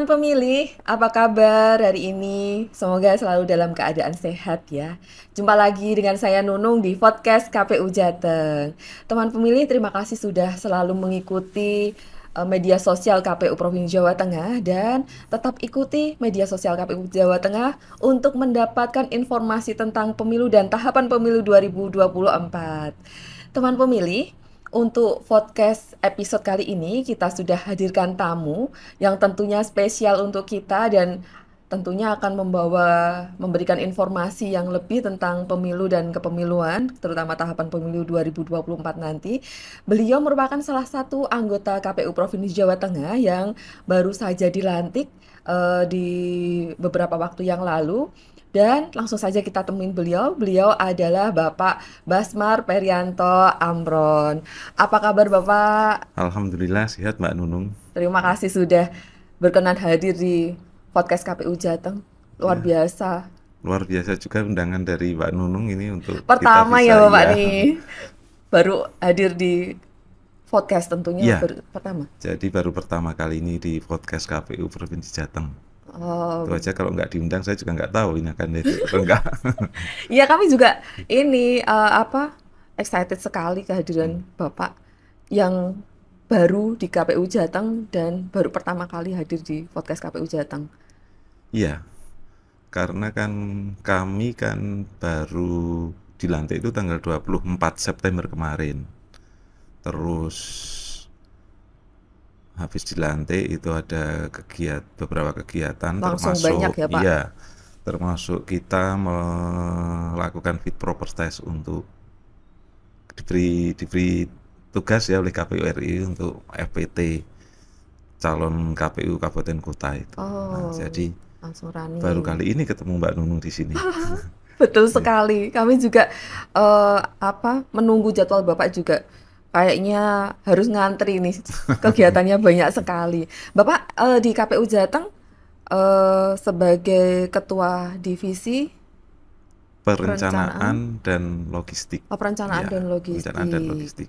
Teman pemilih, apa kabar hari ini? Semoga selalu dalam keadaan sehat ya. Jumpa lagi dengan saya Nunung di podcast KPU Jateng. Teman pemilih, terima kasih sudah selalu mengikuti media sosial KPU Provinsi Jawa Tengah dan tetap ikuti media sosial KPU Jawa Tengah untuk mendapatkan informasi tentang pemilu dan tahapan pemilu 2024. Teman pemilih, untuk podcast episode kali ini kita sudah hadirkan tamu yang tentunya spesial untuk kita dan tentunya akan memberikan informasi yang lebih tentang pemilu dan kepemiluan, terutama tahapan pemilu 2024 nanti. Beliau merupakan salah satu anggota KPU Provinsi Jawa Tengah yang baru saja dilantik di beberapa waktu yang lalu. Dan langsung saja kita temuin beliau. Beliau adalah Bapak Basmar Perianto Amron. Apa kabar Bapak? Alhamdulillah sehat Mbak Nunung. Terima kasih sudah berkenan hadir di podcast KPU Jateng. Luar Ya, biasa. luar biasa juga undangan dari Mbak Nunung ini untuk kita Pertama ya bisa Bapak ya. nih. Baru hadir di podcast tentunya Iya, pertama. jadi baru pertama kali ini di podcast KPU Provinsi Jateng. Itu Oh, aja kalau nggak diundang saya juga nggak tahu ini akan hadir atau enggak. iya kami juga ini excited sekali kehadiran Bapak yang baru di KPU Jateng dan baru pertama kali hadir di podcast KPU Jateng. Iya, karena kan kami kan baru dilantik itu tanggal 24 September kemarin. Terus habis dilantik itu ada beberapa kegiatan Langsung banyak termasuk ya Pak. iya, termasuk kita melakukan fit proper test untuk diberi tugas ya oleh KPU RI untuk FPT calon KPU Kabupaten Kota itu. Nah, Oh, jadi langsung baru running. kali ini ketemu Mbak Nunung di sini. Betul Ya, sekali. Kami juga menunggu jadwal Bapak juga. Kayaknya harus ngantri nih. Kegiatannya banyak sekali. Bapak di KPU Jateng sebagai ketua divisi perencanaan, perencanaan dan logistik. perencanaan dan Ya, perencanaan dan logistik. logistik.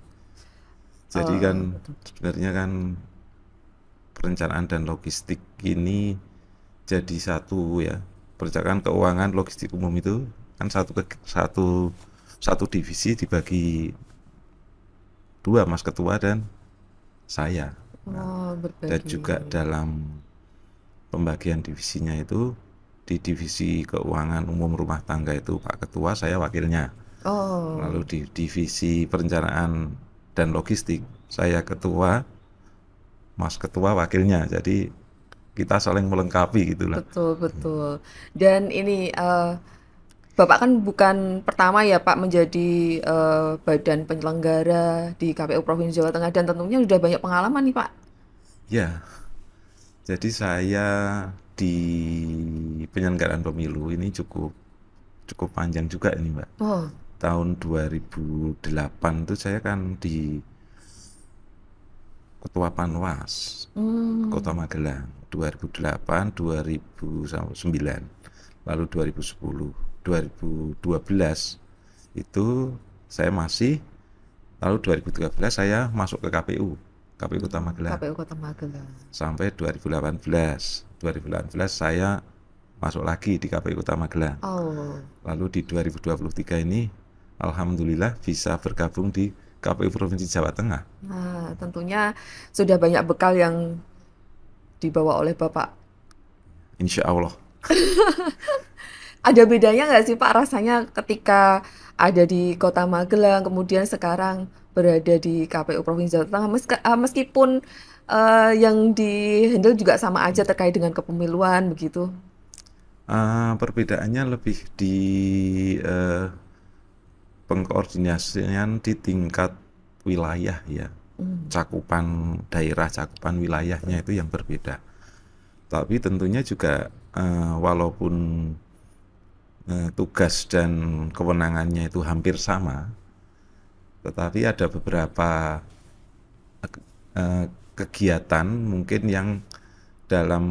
Jadi kan Betul. sebenarnya kan perencanaan dan logistik ini jadi satu ya. Perencanaan keuangan logistik umum itu kan satu divisi dibagi dua, Mas Ketua dan saya. Nah, Oh, dan berbagi. juga dalam pembagian divisinya itu di divisi keuangan umum rumah tangga itu Pak Ketua, saya wakilnya. Lalu Oh, di divisi perencanaan dan logistik saya ketua, Mas Ketua wakilnya. Jadi kita saling melengkapi gitulah. betul betul. Dan ini Bapak kan bukan pertama ya Pak menjadi badan penyelenggara di KPU Provinsi Jawa Tengah dan tentunya sudah banyak pengalaman nih Pak. Ya, jadi saya di penyelenggaraan pemilu ini cukup cukup panjang juga ini, Mbak. Oh, Tahun 2008 itu saya kan di Ketua Panwas Kota hmm, Magelang 2008, 2009, lalu 2010, 2012 itu saya masih, lalu 2013 saya masuk ke KPU Kota Magelang KPU Kota Magelang. sampai 2018. 2018 saya masuk lagi di KPU Kota Magelang. Oh, Lalu di 2023 ini alhamdulillah bisa bergabung di KPU Provinsi Jawa Tengah. nah tentunya sudah banyak bekal yang dibawa oleh Bapak. Insya Allah. Ada bedanya nggak sih Pak rasanya ketika ada di Kota Magelang, kemudian sekarang berada di KPU Provinsi Jawa Tengah, meskipun yang di-handle juga sama aja terkait dengan kepemiluan begitu. Perbedaannya lebih di eh, pengkoordinasian di tingkat wilayah ya. Cakupan daerah, cakupan wilayahnya itu yang berbeda. Tapi tentunya juga walaupun tugas dan kewenangannya itu hampir sama, tetapi ada beberapa kegiatan mungkin yang dalam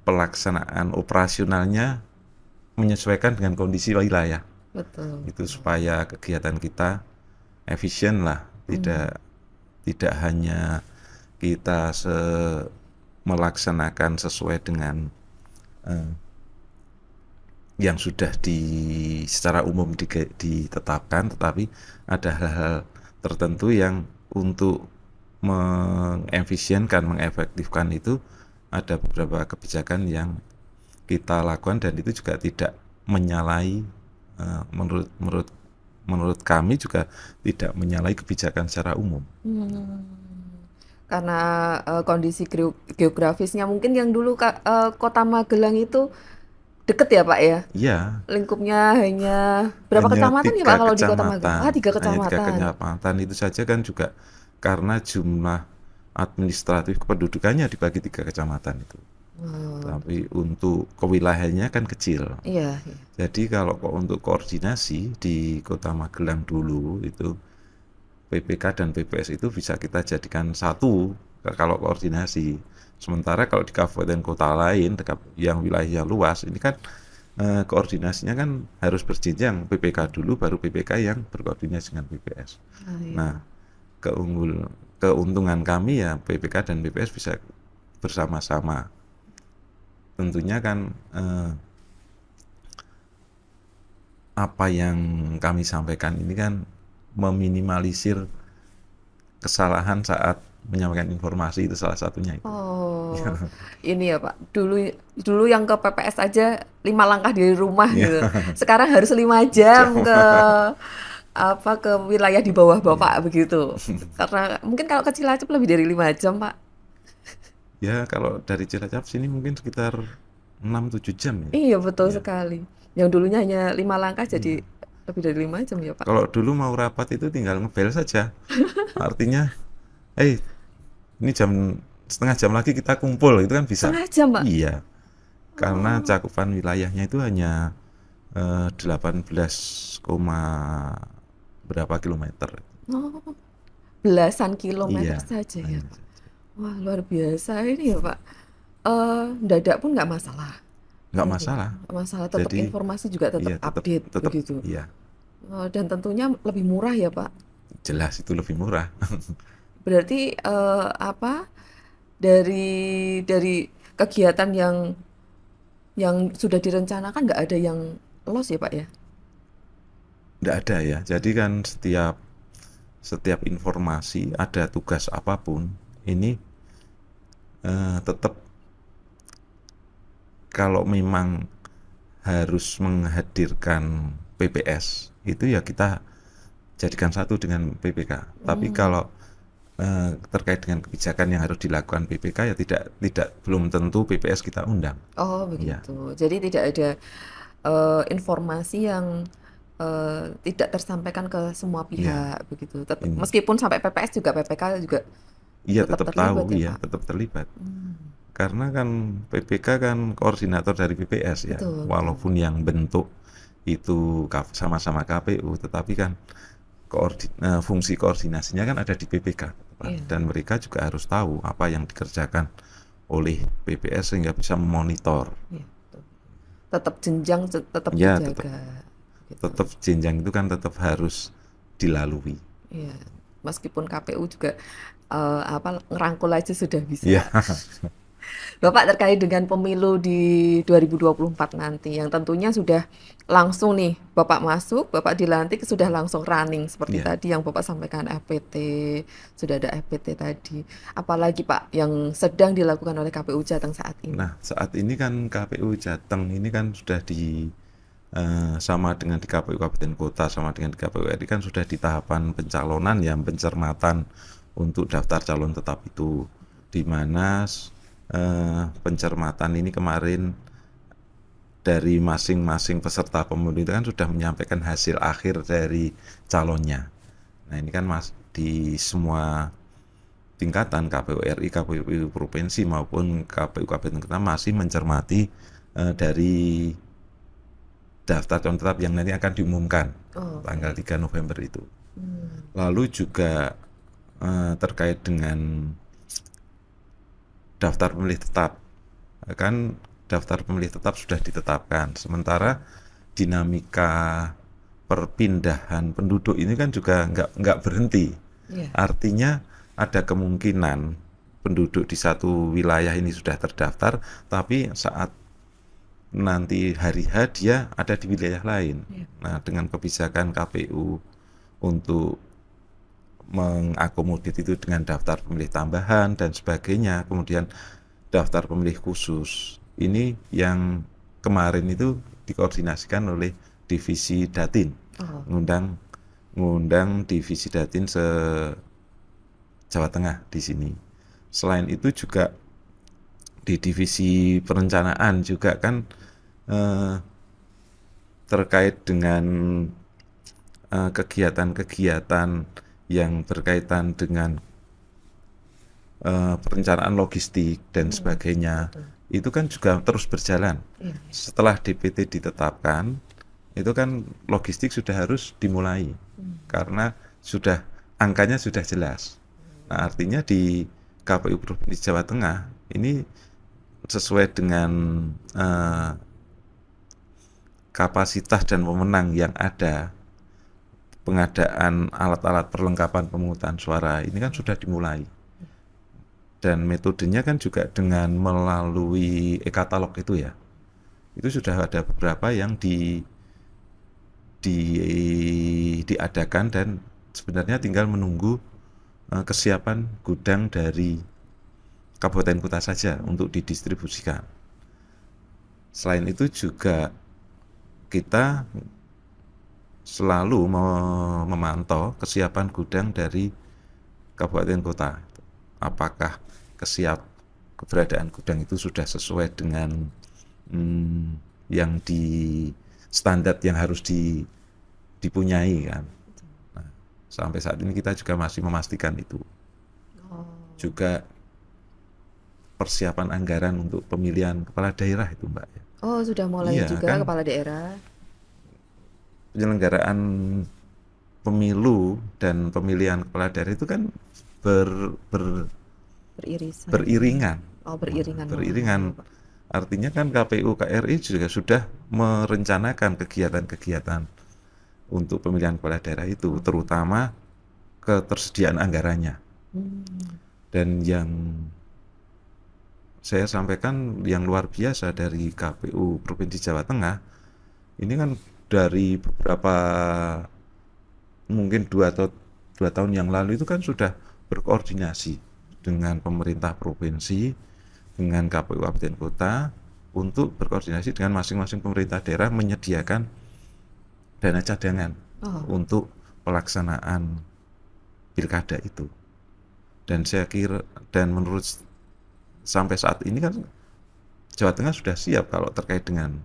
pelaksanaan operasionalnya menyesuaikan dengan kondisi wilayah. Betul, Itu betul. supaya kegiatan kita efisien lah, tidak tidak hanya kita melaksanakan sesuai dengan yang sudah secara umum ditetapkan, tetapi ada hal-hal tertentu yang untuk mengefisienkan, mengefektifkan itu ada beberapa kebijakan yang kita lakukan, dan itu juga tidak menyalahi, menurut kami juga tidak menyalahi kebijakan secara umum. Karena kondisi geografisnya mungkin yang dulu Kota Magelang itu deket ya Pak ya? Iya. Lingkupnya hanya berapa kecamatan ya Pak kalau di Kota Magelang? 3 Hanya 3 kecamatan. kecamatan itu saja kan juga karena jumlah administratif kependudukannya dibagi 3 kecamatan itu. Tapi untuk kewilayahannya kan kecil. Iya. Jadi kalau untuk koordinasi di Kota Magelang dulu itu PPK dan PPS itu bisa kita jadikan satu kalau koordinasi. Sementara kalau di kabupaten kota lain yang wilayahnya luas, ini kan koordinasinya kan harus berjenjang, PPK dulu baru PPK yang berkoordinasi dengan PPS. Iya. Nah, keuntungan kami ya PPK dan PPS bisa bersama-sama. Tentunya kan apa yang kami sampaikan ini kan meminimalisir kesalahan saat menyampaikan informasi, itu salah satunya itu. Ini ya Pak, dulu yang ke PPS aja 5 langkah dari rumah gitu. Sekarang harus 5 jam ke wilayah di bawah Bapak begitu. Karena mungkin kalau ke Cilacap lebih dari 5 jam Pak. Ya kalau dari Cilacap sini mungkin sekitar 6-7 jam ya. Iya betul sekali. Yang dulunya hanya 5 langkah jadi lebih dari 5 jam ya Pak. Kalau dulu mau rapat itu tinggal ngebel saja. Artinya, ini setengah jam lagi kita kumpul, itu kan bisa. Setengah jam Pak? Iya. Karena cakupan wilayahnya itu hanya 18, berapa kilometer. Belasan kilometer Iya, saja ya Pak. Wah luar biasa ini ya Pak. Dadak pun nggak masalah. Nggak masalah. Masalah tetap Jadi, informasi juga tetap update begitu. Iya. Dan tentunya lebih murah ya Pak. Jelas itu lebih murah. Berarti dari kegiatan yang sudah direncanakan nggak ada yang loss ya Pak ya? Nggak ada ya. Jadi kan setiap informasi, ada tugas apapun, ini tetap kalau memang harus menghadirkan PPS itu ya kita jadikan satu dengan PPK. Tapi kalau terkait dengan kebijakan yang harus dilakukan PPK ya belum tentu PPS kita undang. Oh begitu. Ya. Jadi tidak ada informasi yang tidak tersampaikan ke semua pihak begitu. Meskipun sampai PPS juga PPK juga tetap tahu ya, tetap terlibat. Karena kan PPK kan koordinator dari PPS ya. Betul, walaupun yang bentuk itu sama-sama KPU, tetapi kan fungsi koordinasinya kan ada di PPK. Dan mereka juga harus tahu apa yang dikerjakan oleh PPS sehingga bisa memonitor. Tetap jenjang tetap dijaga. Tetap jenjang itu kan tetap harus dilalui. Iya. Meskipun KPU juga ngerangkul aja sudah bisa. Ya. Bapak terkait dengan pemilu di 2024 nanti yang tentunya sudah langsung nih Bapak masuk, Bapak dilantik sudah langsung running seperti tadi yang Bapak sampaikan FPT, sudah ada FPT tadi. Apalagi Pak yang sedang dilakukan oleh KPU Jateng saat ini? Nah, saat ini kan KPU Jateng ini kan sudah sama dengan di KPU Kabupaten Kota, sama dengan di KPU RI kan sudah di tahapan pencalonan ya, pencermatan untuk daftar calon tetap itu, di mana pencermatan ini kemarin dari masing-masing peserta pemilu itu kan sudah menyampaikan hasil akhir dari calonnya. Nah ini kan di semua tingkatan KPU RI, KPU provinsi maupun KPU Kabupaten Kota masih mencermati dari daftar calon tetap yang nanti akan diumumkan tanggal 3 November itu. Lalu juga terkait dengan daftar pemilih tetap, kan daftar pemilih tetap sudah ditetapkan, sementara dinamika perpindahan penduduk ini kan juga nggak berhenti. Artinya ada kemungkinan penduduk di satu wilayah ini sudah terdaftar, tapi saat nanti hari H dia ada di wilayah lain. Nah, dengan kebijakan KPU untuk mengakomodir itu dengan daftar pemilih tambahan dan sebagainya, kemudian daftar pemilih khusus, ini yang kemarin itu dikoordinasikan oleh divisi Datin, ngundang divisi Datin se Jawa Tengah di sini. Selain itu juga di divisi perencanaan juga kan terkait dengan kegiatan-kegiatan yang berkaitan dengan perencanaan logistik dan sebagainya. Itu kan juga terus berjalan. Setelah DPT ditetapkan, itu kan logistik sudah harus dimulai karena sudah angkanya sudah jelas. Nah, artinya di KPU Provinsi Jawa Tengah ini sesuai dengan kapasitas dan wewenang yang ada, pengadaan alat-alat perlengkapan pemungutan suara ini kan sudah dimulai. Dan metodenya kan juga dengan melalui e-katalog itu ya. Itu sudah ada beberapa yang diadakan dan sebenarnya tinggal menunggu kesiapan gudang dari kabupaten kota saja untuk didistribusikan. Selain itu juga kita selalu memantau kesiapan gudang dari kabupaten kota. Apakah keberadaan gudang itu sudah sesuai dengan yang di standar yang harus dipunyai kan. Nah, sampai saat ini kita juga masih memastikan itu. Juga persiapan anggaran untuk pemilihan kepala daerah itu, Mbak. Oh, sudah mulai juga kan, kepala daerah. Penyelenggaraan pemilu dan pemilihan kepala daerah itu kan beriringan. Oh, beriringan. Beriringan. Artinya kan KPU KRI juga sudah merencanakan kegiatan-kegiatan untuk pemilihan kepala daerah itu, terutama ketersediaan anggarannya. Dan yang saya sampaikan yang luar biasa dari KPU Provinsi Jawa Tengah, ini kan dari beberapa mungkin 2 tahun yang lalu itu kan sudah berkoordinasi dengan pemerintah provinsi, dengan KPU kabupaten kota untuk berkoordinasi dengan masing-masing pemerintah daerah menyediakan dana cadangan untuk pelaksanaan pilkada itu. Dan saya kira, dan menurut sampai saat ini kan Jawa Tengah sudah siap kalau terkait dengan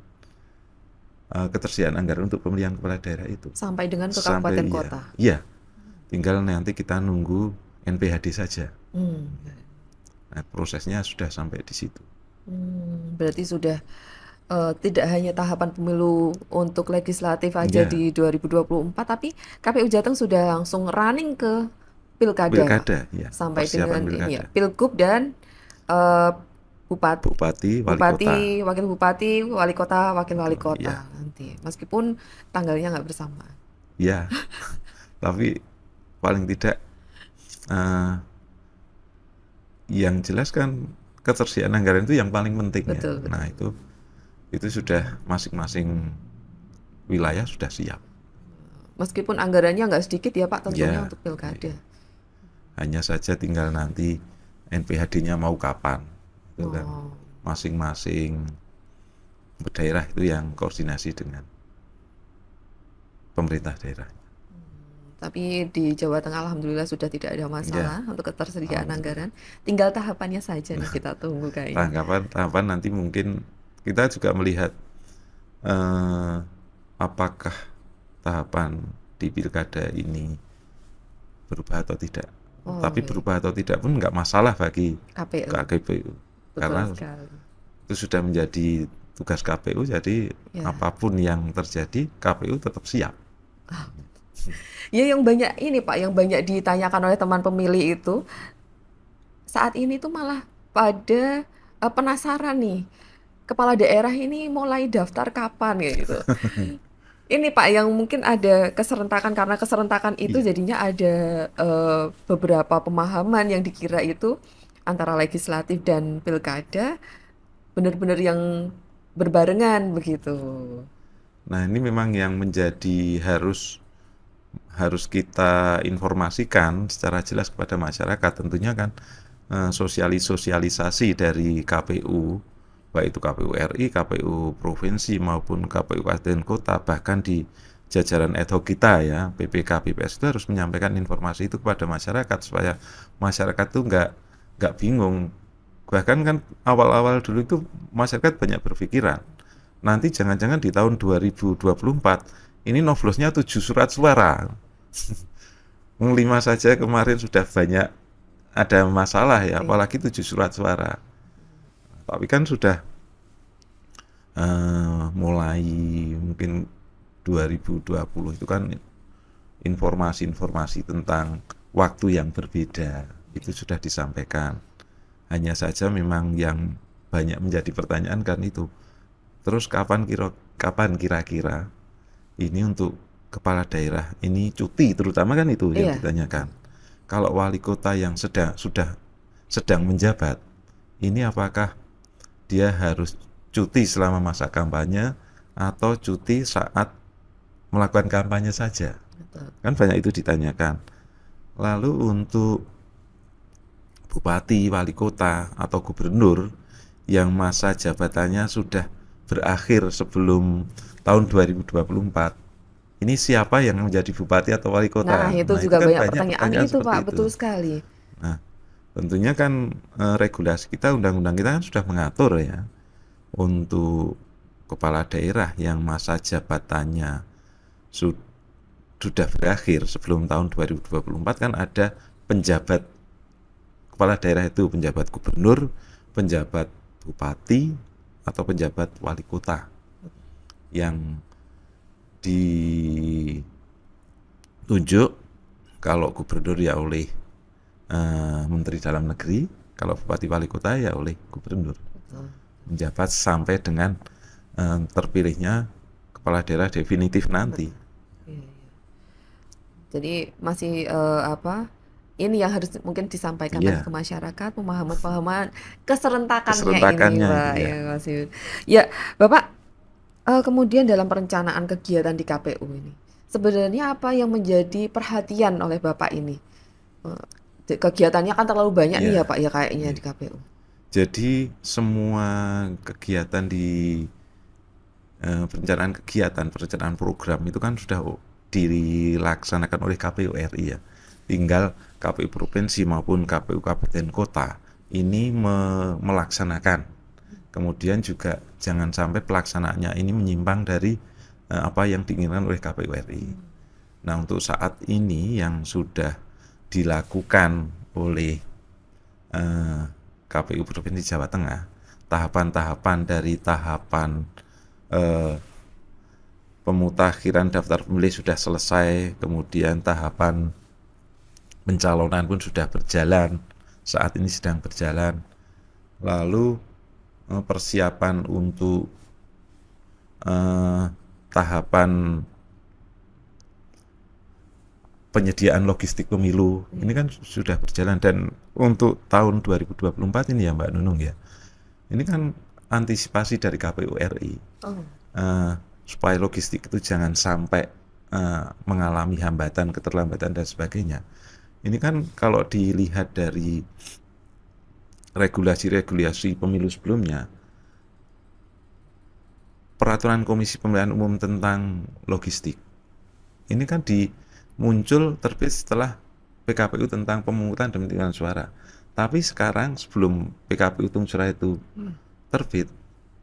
ketersediaan anggaran untuk pemilihan kepala daerah itu. Sampai dengan ke kabupaten kota. Iya. Tinggal nanti kita nunggu NPHD saja. Nah, prosesnya sudah sampai di situ. Berarti sudah tidak hanya tahapan pemilu untuk legislatif aja di 2024, tapi KPU Jateng sudah langsung running ke pilkada ya. Sampai dengan ini ya, pilgub dan bupati, wakil bupati, wali kota, wakil wali kota nanti. Meskipun tanggalnya nggak bersamaan. Ya, tapi paling tidak yang jelas kan ketersediaan anggaran itu yang paling penting. Betul. Nah itu sudah masing-masing wilayah sudah siap. Meskipun anggarannya nggak sedikit ya Pak tentunya untuk pilkada. Hanya saja tinggal nanti NPHD-nya mau kapan. Itu kan masing-masing daerah itu yang koordinasi dengan pemerintah daerah. Tapi di Jawa Tengah alhamdulillah sudah tidak ada masalah untuk ketersediaan anggaran. Tinggal tahapannya saja nih kita tunggu kayaknya. Tahapan nanti mungkin kita juga melihat apakah tahapan di pilkada ini berubah atau tidak. Tapi berubah atau tidak pun nggak masalah bagi KPU. Karena itu sudah menjadi tugas KPU, jadi apapun yang terjadi KPU tetap siap. Ya yang banyak ini Pak, yang banyak ditanyakan oleh teman pemilih itu saat ini tuh malah pada penasaran nih, kepala daerah ini mulai daftar kapan gitu. Ini Pak yang mungkin ada keserentakan, karena keserentakan itu jadinya ada beberapa pemahaman yang dikira itu antara legislatif dan pilkada benar-benar yang berbarengan begitu. Nah, ini memang yang menjadi harus harus kita informasikan secara jelas kepada masyarakat. Tentunya kan sosialisasi dari KPU, baik itu KPU RI, KPU provinsi maupun KPU kabupaten kota, bahkan di jajaran ad hoc kita ya, PPK, PPS itu harus menyampaikan informasi itu kepada masyarakat supaya masyarakat tuh nggak bingung. Bahkan kan awal-awal dulu itu masyarakat banyak berpikiran, nanti jangan-jangan di tahun 2024 ini noblosnya 7 surat suara. 5 saja kemarin sudah banyak ada masalah ya, apalagi 7 surat suara. Tapi kan sudah mulai mungkin 2020 itu kan informasi-informasi tentang waktu yang berbeda itu sudah disampaikan. Hanya saja memang yang banyak menjadi pertanyaan kan itu. Terus kapan kira-kira ini untuk kepala daerah ini cuti, terutama kan itu yang ditanyakan. Kalau wali kota yang sedang menjabat, ini apakah dia harus cuti selama masa kampanye atau cuti saat melakukan kampanye saja? Kan banyak itu ditanyakan. Lalu untuk bupati, wali kota atau gubernur yang masa jabatannya sudah berakhir sebelum tahun 2024, ini siapa yang menjadi bupati atau wali kota? Nah, itu juga kan banyak pertanyaan itu, Pak, itu. betul sekali. Nah, tentunya kan regulasi kita, undang-undang kita kan sudah mengatur ya, untuk kepala daerah yang masa jabatannya sudah berakhir sebelum tahun 2024 kan ada penjabat kepala daerah itu, penjabat gubernur, penjabat bupati, atau penjabat wali kota yang ditunjuk. Kalau gubernur ya oleh Menteri Dalam Negeri, kalau bupati wali kota ya oleh gubernur. Menjabat sampai dengan terpilihnya kepala daerah definitif nanti. Jadi masih ini yang harus mungkin disampaikan lagi ke masyarakat, pemahaman keserentakannya ini, Pak. Ya, Mas Yud. Ya, Bapak, kemudian dalam perencanaan kegiatan di KPU ini, sebenarnya apa yang menjadi perhatian oleh Bapak ini? Kegiatannya kan terlalu banyak nih ya, Pak, ya kayaknya di KPU. Jadi semua kegiatan di perencanaan program itu kan sudah dilaksanakan oleh KPU RI ya. Tinggal KPU provinsi maupun KPU kabupaten kota ini melaksanakan. Kemudian juga jangan sampai pelaksanaannya ini menyimpang dari apa yang diinginkan oleh KPU RI. Nah, untuk saat ini yang sudah dilakukan oleh KPU Provinsi Jawa Tengah, tahapan-tahapan dari tahapan pemutakhiran daftar pemilih sudah selesai, kemudian tahapan pencalonan pun sudah berjalan, saat ini sedang berjalan. Lalu persiapan untuk tahapan penyediaan logistik pemilu ini kan sudah berjalan. Dan untuk tahun 2024 ini ya Mbak Nunung ya, ini kan antisipasi dari KPU RI supaya logistik itu jangan sampai mengalami hambatan, keterlambatan dan sebagainya. Ini kan kalau dilihat dari regulasi pemilu sebelumnya, peraturan Komisi Pemilihan Umum tentang logistik ini kan muncul terbit setelah PKPU tentang pemungutan dan penghitungan suara. Tapi sekarang sebelum PKPU hitung suara itu terbit,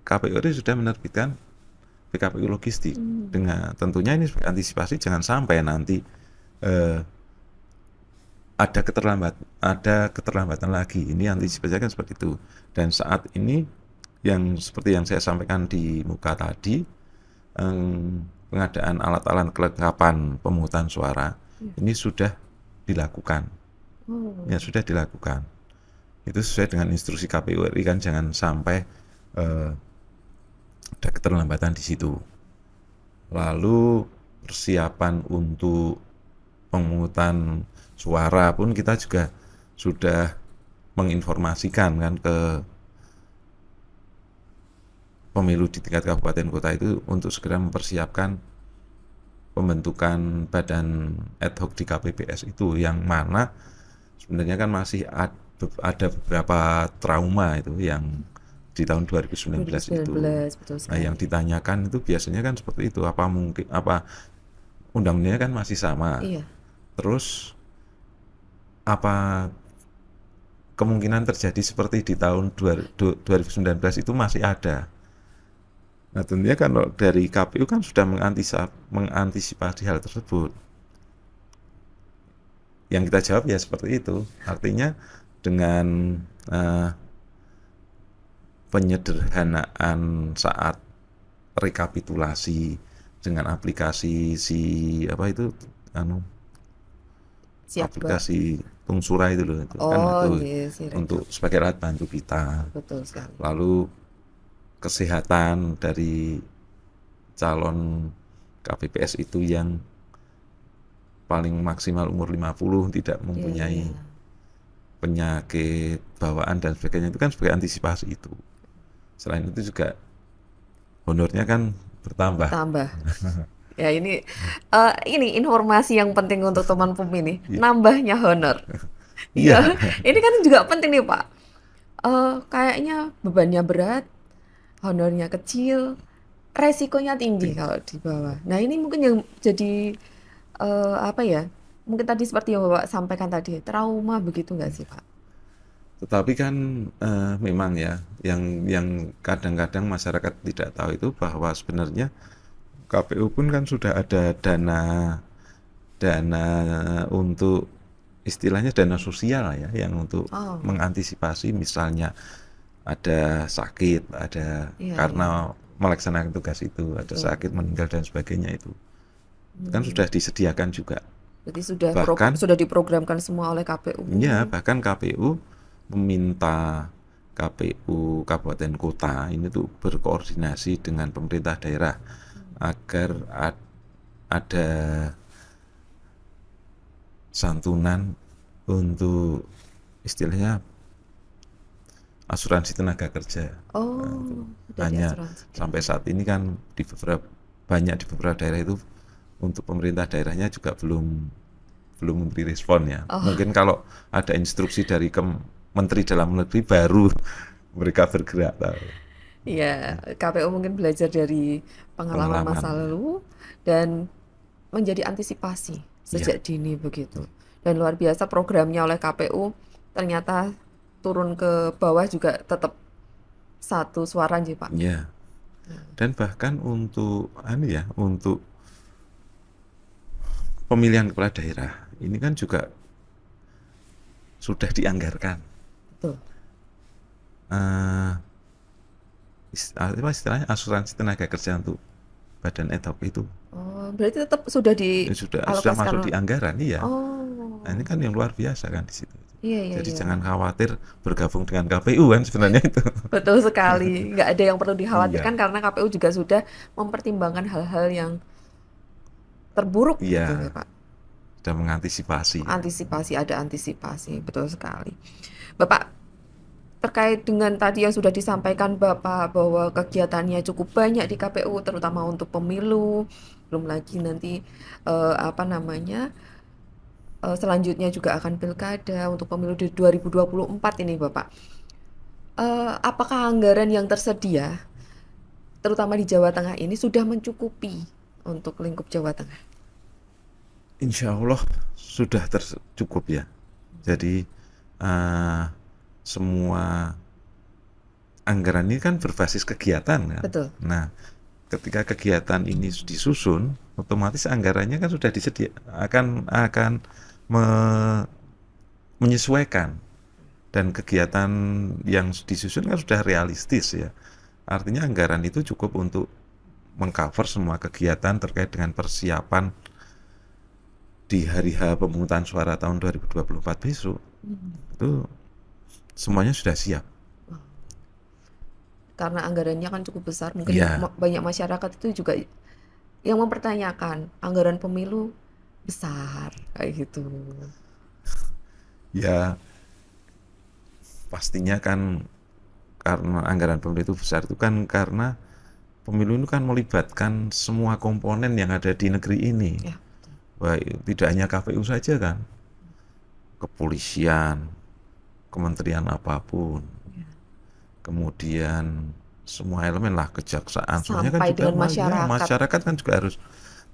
KPU itu sudah menerbitkan PKPU logistik. Dengan tentunya ini sebagai antisipasi jangan sampai nanti ada keterlambatan lagi. Ini antisipasinya kan seperti itu. Dan saat ini yang seperti yang saya sampaikan di muka tadi, pengadaan alat-alat kelengkapan pemungutan suara ini sudah dilakukan. Ya, sudah dilakukan. Itu sesuai dengan instruksi KPU RI kan, jangan sampai ada keterlambatan di situ. Lalu persiapan untuk pemungutan suara pun kita juga sudah menginformasikan kan ke pemilu di tingkat kabupaten kota itu untuk segera mempersiapkan pembentukan badan ad hoc di KPPS itu, yang mana sebenarnya kan masih ada beberapa trauma itu yang di tahun 2019 itu. 2019, betul Nah, sekali. yang ditanyakan itu biasanya kan seperti itu, apa mungkin, apa undang-undangnya kan masih sama, Iya. terus apa kemungkinan terjadi seperti di tahun 2019 itu masih ada. Nah, tentunya kan dari KPU kan sudah mengantisipasi hal tersebut. Yang kita jawab ya seperti itu. Artinya dengan penyederhanaan saat rekapitulasi dengan aplikasi Siap, Mbak. aplikasi Tungsura itu loh, itu kan Oh, itu iya sih, Rekap. untuk sebagai alat bantu kita. Betul sekali. Lalu kesehatan dari calon KPPS itu yang paling maksimal umur 50, tidak mempunyai Iya. penyakit bawaan dan sebagainya, itu kan sebagai antisipasi itu. Selain itu juga honornya kan bertambah. Tambah. Ya, ini informasi yang penting untuk teman pemilih, Iya. nambahnya honor. Iya. Iya, ini kan juga penting nih Pak. Kayaknya bebannya berat, honornya kecil, resikonya tinggi kalau di bawah. Nah, ini mungkin yang jadi apa ya? Mungkin tadi seperti yang Bapak sampaikan tadi, trauma begitu nggak sih Pak? Tetapi kan memang ya, yang kadang-kadang masyarakat tidak tahu itu bahwa sebenarnya KPU pun kan sudah ada dana untuk istilahnya dana sosial ya, yang untuk Oh, mengantisipasi misalnya ada sakit, ada iya, karena melaksanakan tugas itu, ada betul. sakit, meninggal dan sebagainya itu kan sudah disediakan juga. Jadi Bahkan sudah diprogramkan semua oleh KPU. ya, bahkan KPU meminta KPU kabupaten kota ini tuh berkoordinasi dengan pemerintah daerah agar ada santunan untuk istilahnya asuransi tenaga kerja. Oh, dari Hanya asuransi. sampai saat ini kan di beberapa daerah itu untuk pemerintah daerahnya juga belum memberi respon ya. Oh, Mungkin kalau ada instruksi dari Menteri Dalam Negeri baru mereka bergerak. iya, KPU mungkin belajar dari pengalaman masa Pengalaman. lalu dan menjadi antisipasi Iya, sejak dini begitu. Dan luar biasa programnya oleh KPU ternyata turun ke bawah juga tetap satu suara sih Pak. iya. Dan bahkan untuk untuk pemilihan kepala daerah ini kan juga sudah dianggarkan. Betul. Eh, istilahnya asuransi tenaga kerja untuk badan ad hoc itu Oh, berarti tetap sudah sudah masuk di dialokasikan. anggaran, iya. Oh, Nah, ini kan yang luar biasa kan di situ. iya, iya, Jadi iya. jangan khawatir bergabung dengan KPU kan sebenarnya itu. Betul sekali. Nggak ada yang perlu dikhawatirkan Iya, karena KPU juga sudah mempertimbangkan hal-hal yang terburuk gitu ya iya, Pak. sudah mengantisipasi. Ada antisipasi, betul sekali. Bapak, terkait dengan tadi yang sudah disampaikan Bapak bahwa kegiatannya cukup banyak di KPU, terutama untuk pemilu, belum lagi nanti apa namanya selanjutnya juga akan pilkada untuk pemilu di 2024 ini Bapak. Apakah anggaran yang tersedia, terutama di Jawa Tengah ini sudah mencukupi untuk lingkup Jawa Tengah? Insya Allah sudah cukup ya. Jadi eh, semua anggaran ini kan berbasis kegiatan kan. Betul. Nah, ketika kegiatan ini disusun, otomatis anggarannya kan sudah akan menyesuaikan, dan kegiatan yang disusun kan sudah realistis ya. Artinya anggaran itu cukup untuk mengcover semua kegiatan terkait dengan persiapan di hari H pemungutan suara tahun 2024 besok. Itu semuanya sudah siap. Karena anggarannya kan cukup besar, mungkin Ya, banyak masyarakat itu juga yang mempertanyakan anggaran pemilu besar kayak gitu. ya pastinya kan karena anggaran pemilu itu besar itu kan karena pemilu itu kan melibatkan semua komponen yang ada di negeri ini. Ya. Baik, tidak hanya KPU saja kan, kepolisian, kementerian apapun, kemudian semua elemen lah, kejaksaan, semuanya kan Sampai juga dengan ya, masyarakat. masyarakat kan juga harus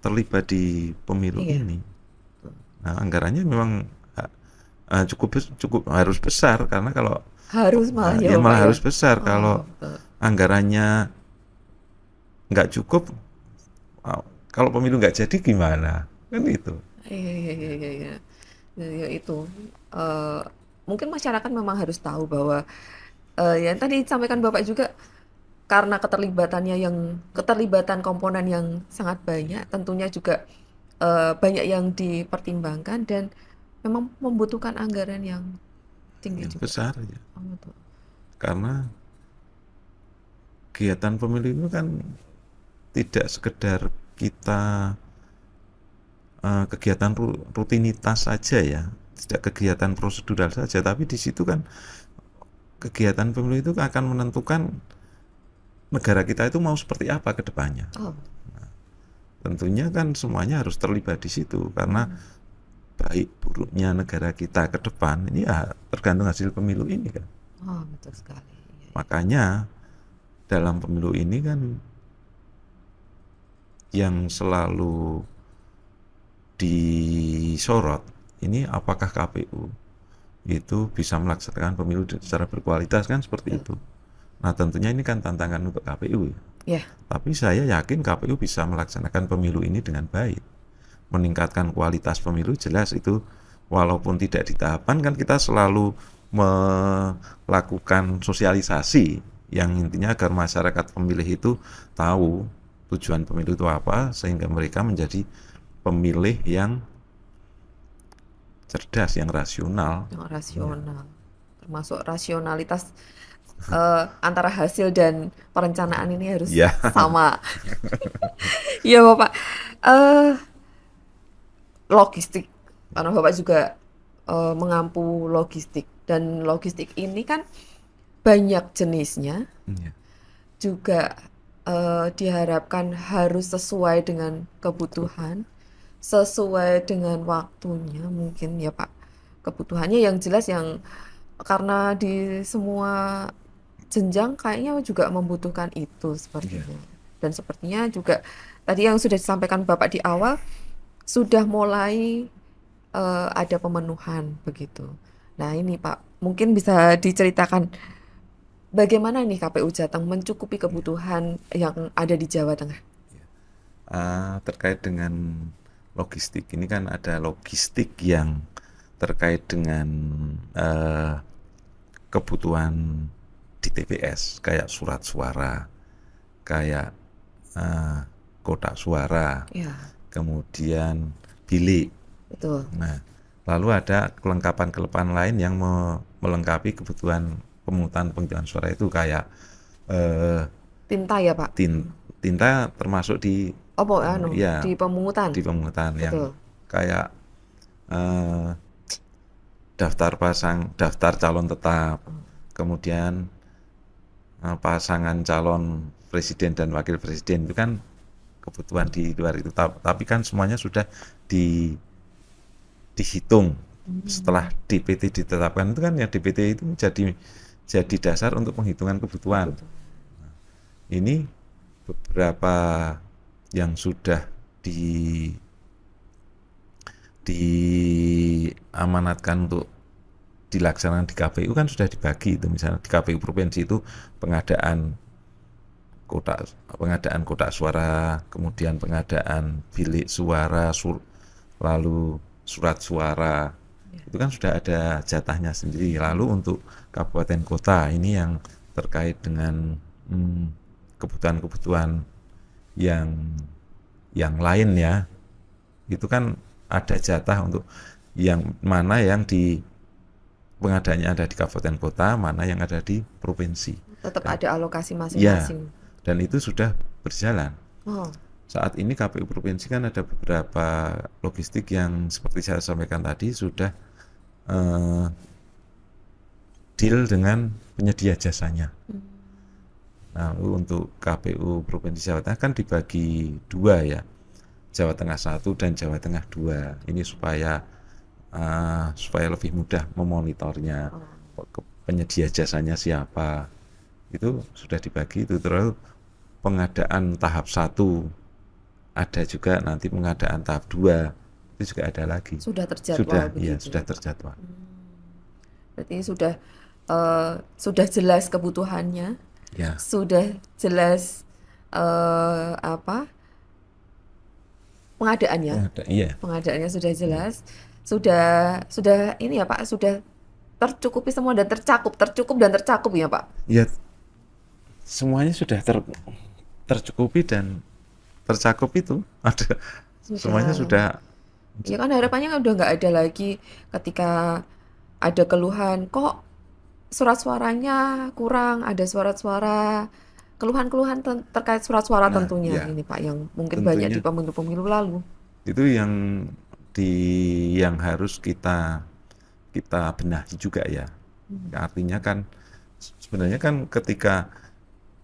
terlibat di pemilu Iya. ini. Nah, anggarannya memang cukup harus besar karena kalau Harus malah ya ya Bapak malah ya. harus besar Oh, kalau betul. anggarannya nggak cukup, kalau pemilu nggak jadi gimana kan itu. Iya, iya, iya, iya, iya. Ya, itu. Eh, Mungkin masyarakat memang harus tahu bahwa yang tadi disampaikan Bapak juga karena keterlibatan komponen yang sangat banyak, tentunya juga banyak yang dipertimbangkan dan memang membutuhkan anggaran yang tinggi Yang juga. besar ya, Oh, betul. karena kegiatan pemilu itu kan tidak sekedar kita kegiatan rutinitas saja ya, tidak kegiatan prosedural saja, tapi di situ kan kegiatan pemilu itu akan menentukan negara kita itu mau seperti apa ke depannya. Oh, Tentunya kan semuanya harus terlibat di situ karena baik buruknya negara kita ke depan ini ya tergantung hasil pemilu ini kan. oh, betul sekali. Iya, iya. Makanya dalam pemilu ini kan yang selalu disorot ini apakah KPU itu bisa melaksanakan pemilu secara berkualitas kan seperti itu. Nah tentunya ini kan tantangan untuk KPU ya. Ya, Tapi saya yakin KPU bisa melaksanakan pemilu ini dengan baik. Meningkatkan kualitas pemilu jelas itu walaupun tidak ditahapan kan kita selalu melakukan sosialisasi yang intinya agar masyarakat pemilih itu tahu tujuan pemilu itu apa sehingga mereka menjadi pemilih yang cerdas, yang rasional. yang rasional. Termasuk rasionalitas antara hasil dan perencanaan ini harus Ya. sama. Iya Bapak. Eh Logistik, karena Bapak juga mengampu logistik dan logistik ini kan banyak jenisnya, Ya. juga diharapkan harus sesuai dengan kebutuhan, sesuai dengan waktunya mungkin ya Pak. Kebutuhannya yang jelas yang karena di semua jenjang kayaknya juga membutuhkan itu sepertinya. Dan sepertinya juga tadi yang sudah disampaikan Bapak di awal sudah mulai ada pemenuhan begitu. Nah ini Pak, mungkin bisa diceritakan bagaimana nih KPU Jateng mencukupi kebutuhan yang ada di Jawa Tengah? Terkait dengan logistik ini kan ada logistik yang terkait dengan kebutuhan di TPS kayak surat suara, kayak kotak suara, Ya, kemudian bilik. betul. Nah, lalu ada kelengkapan lain yang melengkapi kebutuhan penghitungan suara itu kayak Tinta ya Pak? tinta termasuk di ya, di pemungutan. di pemungutan yang Betul. kayak daftar calon tetap, kemudian pasangan calon presiden dan wakil presiden itu kan kebutuhan di luar itu, tapi kan semuanya sudah dihitung setelah DPT ditetapkan itu kan ya DPT itu jadi dasar untuk penghitungan kebutuhan. Ini beberapa yang sudah diamanatkan untuk dilaksanakan di KPU kan sudah dibagi itu, misalnya di KPU provinsi itu pengadaan kotak suara, kemudian pengadaan bilik suara, lalu surat suara, itu kan sudah ada jatahnya sendiri. Lalu untuk kabupaten kota ini yang terkait dengan kebutuhan-kebutuhan yang lain ya, itu kan ada jatah untuk yang mana yang di pengadaannya ada di kabupaten kota, mana yang ada di provinsi. Tetap ada alokasi Ya, masing-masing. dan itu sudah berjalan. Oh, Saat ini KPU provinsi kan ada beberapa logistik yang seperti saya sampaikan tadi sudah deal dengan penyedia jasanya. Nah, untuk KPU Provinsi Jawa Tengah kan dibagi dua ya, Jawa Tengah 1 dan Jawa Tengah 2. Ini supaya lebih mudah memonitornya, penyedia jasanya siapa. Itu sudah dibagi itu. Terus pengadaan tahap 1 ada juga, nanti pengadaan tahap 2 itu juga ada lagi. Sudah terjadwal Iya, begitu sudah ya, Pak? terjadwal. Berarti sudah jelas kebutuhannya, Ya, sudah jelas apa pengadaannya, iya. pengadaannya sudah jelas, sudah ini ya Pak, sudah tercukupi semua dan tercukup dan tercakup ya Pak. Ya, semuanya sudah tercukupi dan tercakup itu. Ada semuanya Sudah. sudah. Ya kan harapannya kan udah nggak ada lagi ketika ada keluhan kok surat suaranya kurang, ada suara-suara keluhan-keluhan terkait surat suara Nah, tentunya ya, ini Pak yang mungkin banyak di tentunya pemilu-pemilu lalu. itu yang harus kita benahi juga ya. Artinya kan sebenarnya kan ketika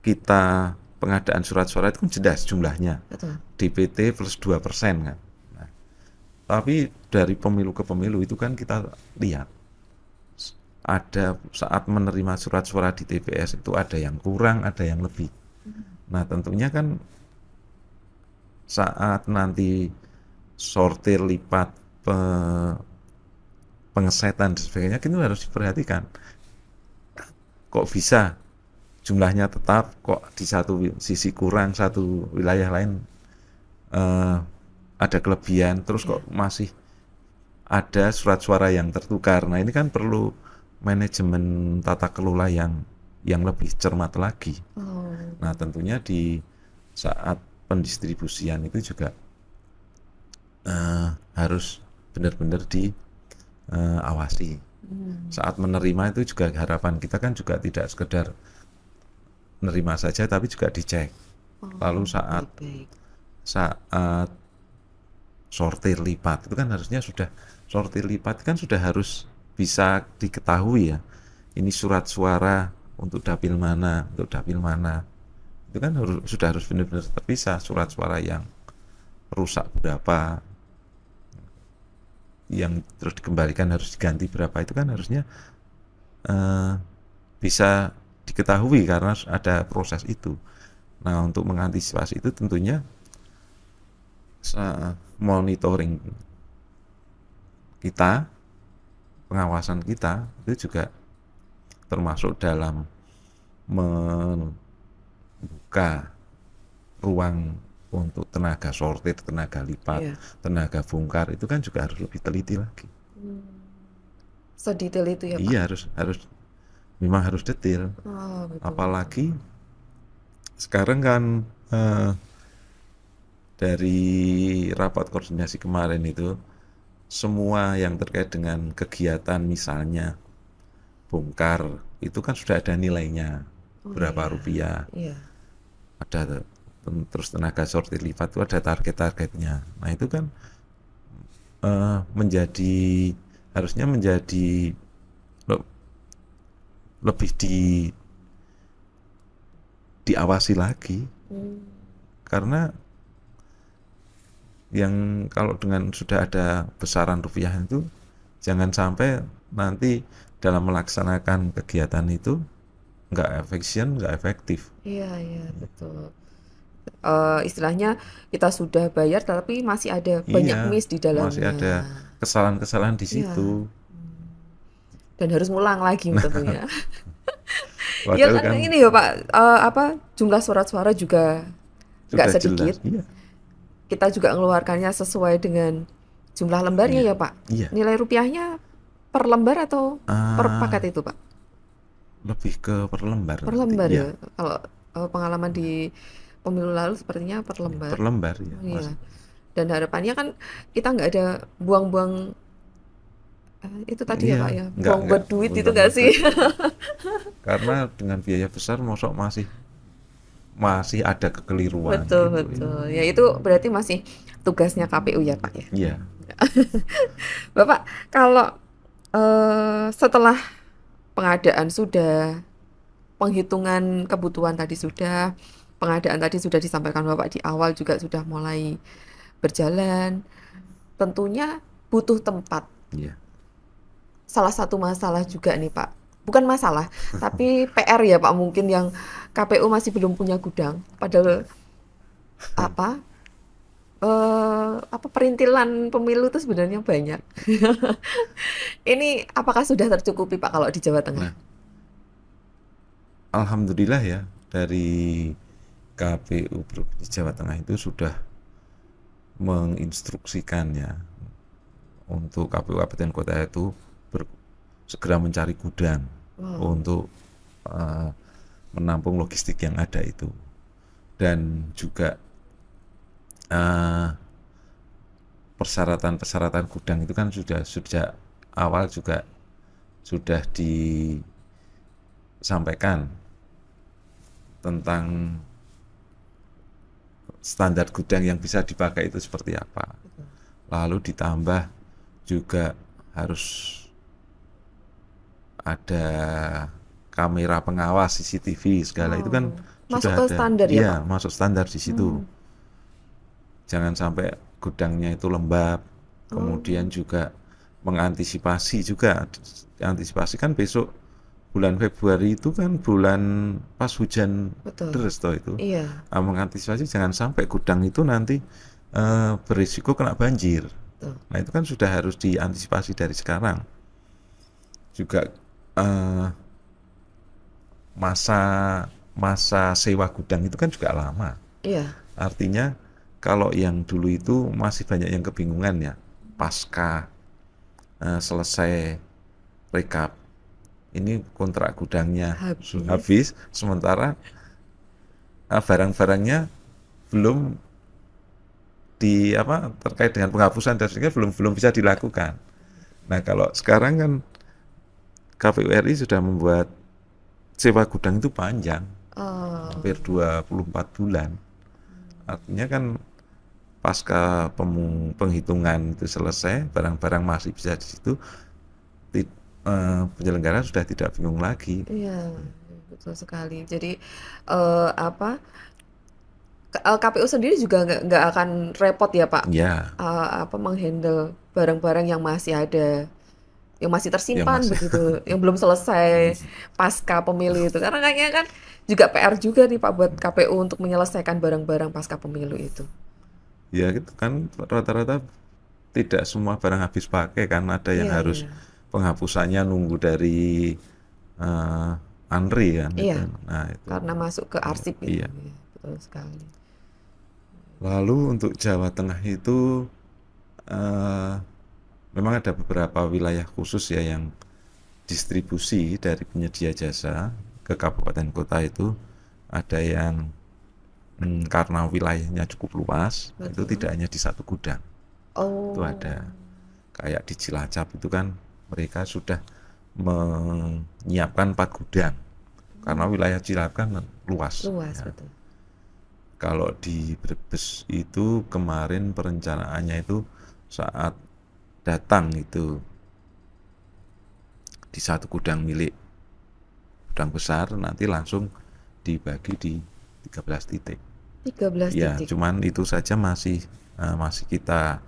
kita pengadaan surat suara itu kan jelas jumlahnya, Betul. DPT plus 2% kan. Nah, tapi dari pemilu ke pemilu itu kan kita lihat ada saat menerima surat suara di TPS itu ada yang kurang, ada yang lebih. Nah, tentunya kan saat nanti sortir, lipat, pengesetan dan sebagainya itu harus diperhatikan. Kok bisa jumlahnya tetap, kok di satu sisi kurang, satu wilayah lain ada kelebihan, terus kok masih ada surat suara yang tertukar. Nah, ini kan perlu manajemen tata kelola yang lebih cermat lagi. Oh, Nah, tentunya di saat pendistribusian itu juga harus benar-benar diawasi. Saat menerima itu juga harapan kita kan juga tidak sekedar menerima saja, tapi juga dicek. Lalu saat sortir lipat itu kan harusnya sortir lipat kan sudah harus bisa diketahui ya. Ini surat suara untuk dapil mana, itu kan sudah harus benar-benar terpisah. Surat suara yang rusak berapa, yang terus dikembalikan harus diganti berapa, itu kan harusnya bisa diketahui karena ada proses itu. Nah, untuk mengantisipasi itu tentunya monitoring kita, pengawasan kita itu juga termasuk dalam membuka ruang untuk tenaga sortir, tenaga lipat, tenaga bongkar, itu kan juga harus lebih teliti lagi. Sedetail itu ya Pak? Iya, memang harus detail. Betul. Apalagi sekarang kan dari rapat koordinasi kemarin itu semua yang terkait dengan kegiatan misalnya bongkar itu kan sudah ada nilainya, berapa rupiah. Ada terus tenaga sortir lipat itu ada target-targetnya. Nah, itu kan harusnya menjadi lebih diawasi lagi. Karena yang kalau dengan sudah ada besaran rupiah itu jangan sampai nanti dalam melaksanakan kegiatan itu nggak efisien, nggak efektif. Iya, betul. Istilahnya kita sudah bayar tapi masih ada banyak miss di dalamnya. Masih ada kesalahan-kesalahan di situ. Dan harus ngulang lagi tentunya. Ya Padahal kan ini ya Pak, jumlah surat suara juga nggak sudah sedikit. jelas. Iya. Kita juga mengeluarkannya sesuai dengan jumlah lembarnya ya Pak. Iya. Nilai rupiahnya per lembar atau per paket itu Pak? Lebih ke per lembar. Per lembar ya. Kalau pengalaman di pemilu lalu sepertinya per lembar. Per lembar ya. Iya. Dan harapannya kan kita nggak ada buang-buang itu tadi ya Pak ya, buang-buang duit itu nggak sih? Karena dengan biaya besar mosok masih ada kekeliruan. Betul. Ya itu berarti masih tugasnya KPU ya Pak ya. Iya. Bapak, kalau setelah pengadaan sudah, penghitungan kebutuhan tadi sudah, pengadaan tadi sudah disampaikan Bapak di awal juga sudah mulai berjalan. Tentunya butuh tempat. Iya. Salah satu masalah juga nih Pak, bukan masalah, tapi PR ya Pak mungkin yang KPU masih belum punya gudang. Padahal apa perintilan pemilu itu sebenarnya banyak. Ini apakah sudah tercukupi Pak kalau di Jawa Tengah? Nah, alhamdulillah ya dari KPU Provinsi Jawa Tengah itu sudah menginstruksikan ya untuk KPU kabupaten kota itu segera mencari gudang untuk menampung logistik yang ada itu, dan juga persyaratan gudang itu kan sudah sejak awal juga sudah disampaikan tentang standar gudang yang bisa dipakai itu seperti apa. Lalu ditambah juga harus ada kamera pengawas CCTV segala itu kan Masuk sudah ke ada. standar ya, Iya, Pak? masuk standar di situ. Jangan sampai gudangnya itu lembab. Kemudian juga mengantisipasi juga. Antisipasi kan besok bulan Februari itu kan bulan pas hujan Betul. deras toh itu. Iya. Mengantisipasi jangan sampai gudang itu nanti berisiko kena banjir. Betul. Nah itu kan sudah harus diantisipasi dari sekarang. Juga masa sewa gudang itu kan juga lama. Iya. Artinya kalau yang dulu itu masih banyak yang kebingungan ya, pasca selesai rekap, ini kontrak gudangnya habis, sementara barang-barangnya belum terkait dengan penghapusan dan sebagainya belum bisa dilakukan. Nah kalau sekarang kan KPU RI sudah membuat sewa gudang itu panjang, hampir 24 bulan. Artinya kan pasca penghitungan itu selesai, barang-barang masih bisa di situ, penyelenggara sudah tidak bingung lagi. Iya, betul sekali. Jadi KPU sendiri juga nggak akan repot ya Pak, Ya, menghandle barang-barang yang masih ada, yang masih tersimpan begitu, yang belum selesai pasca pemilu itu. Karena kayaknya kan juga PR juga nih Pak buat KPU untuk menyelesaikan barang-barang pasca pemilu itu. Ya gitu kan, rata-rata tidak semua barang habis pakai kan, ada yang harus penghapusannya nunggu dari ANRI kan. Iya, gitu. Nah, itu. Karena masuk ke arsip itu. Iya. Ya, betul sekali. Lalu untuk Jawa Tengah itu memang ada beberapa wilayah khusus ya yang distribusi dari penyedia jasa ke kabupaten kota itu ada yang karena wilayahnya cukup luas. Betul. Itu tidak hanya di satu gudang. Itu ada kayak di Cilacap itu kan mereka sudah menyiapkan 4 gudang karena wilayah Cilacap kan luas ya. Betul. Kalau di Brebes itu kemarin perencanaannya itu saat datang itu di satu gudang milik gudang besar, nanti langsung dibagi di 13 titik. 13 ya, titik. Cuman itu saja masih kita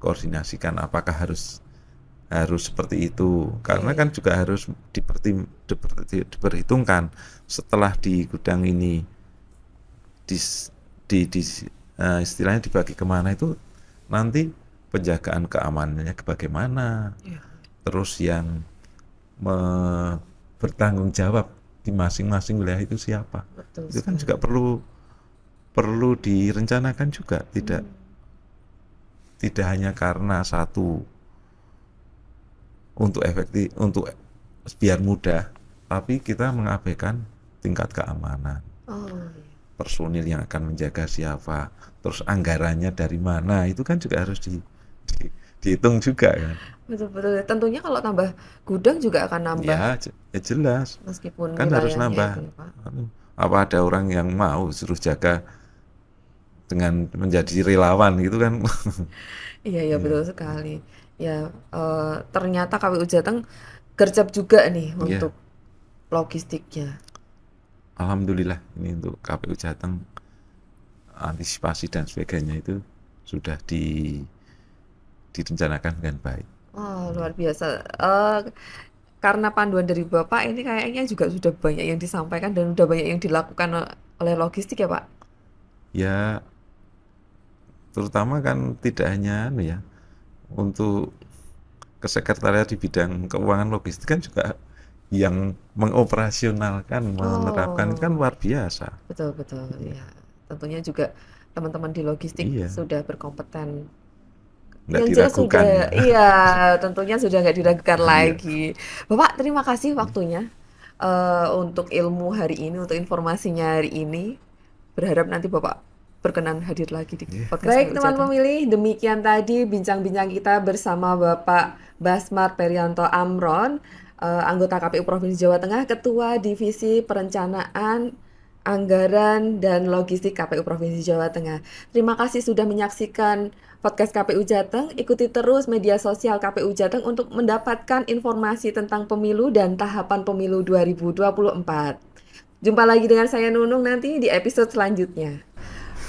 koordinasikan apakah harus seperti itu, karena kan juga harus diperhitungkan setelah di gudang ini istilahnya dibagi kemana itu nanti penjagaan keamanannya bagaimana, terus yang bertanggung jawab di masing-masing wilayah itu siapa. Betul, itu kan juga perlu direncanakan juga, tidak hanya karena satu untuk efektif, untuk biar mudah, tapi kita mengabaikan tingkat keamanan. Personil yang akan menjaga siapa, terus anggarannya dari mana, itu kan juga harus dihitung juga kan. Betul. Tentunya kalau tambah gudang juga akan nambah. Ya jelas. Meskipun kan harus nambah. Itu, Pak. Apa ada orang yang mau suruh jaga dengan menjadi relawan gitu kan? Iya betul sekali. Ya ternyata KPU Jateng gercep juga nih untuk logistiknya. Alhamdulillah ini untuk KPU Jateng antisipasi dan sebagainya itu sudah direncanakan dengan baik. Oh, luar biasa. Karena panduan dari Bapak ini kayaknya juga sudah banyak yang disampaikan dan sudah banyak yang dilakukan oleh logistik ya Pak? Ya, terutama kan tidak hanya ya untuk kesekretariat di bidang keuangan logistik kan juga yang mengoperasionalkan, menerapkan kan Oh, luar biasa. betul betul Iya, ya. Tentunya juga teman-teman di logistik iya, sudah berkompeten. nggak Yang jelas diragukan sudah, ya. iya, tentunya sudah nggak diragukan Iya. lagi. Bapak, terima kasih waktunya untuk ilmu hari ini, untuk informasinya hari ini. Berharap nanti Bapak berkenan hadir lagi di Iya. podcast Baik, KPU teman Jateng. Pemilih, demikian tadi bincang-bincang kita bersama Bapak Basmar Perianto Amron, anggota KPU Provinsi Jawa Tengah, Ketua Divisi Perencanaan Anggaran dan Logistik KPU Provinsi Jawa Tengah. Terima kasih sudah menyaksikan podcast KPU Jateng. Ikuti terus media sosial KPU Jateng untuk mendapatkan informasi tentang pemilu dan tahapan pemilu 2024. Jumpa lagi dengan saya Nunung nanti di episode selanjutnya.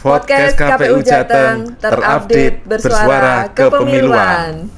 Podcast Podcast KPU KPU Jateng Jateng terupdate terupdate bersuara bersuara kepemiluan. kepemiluan.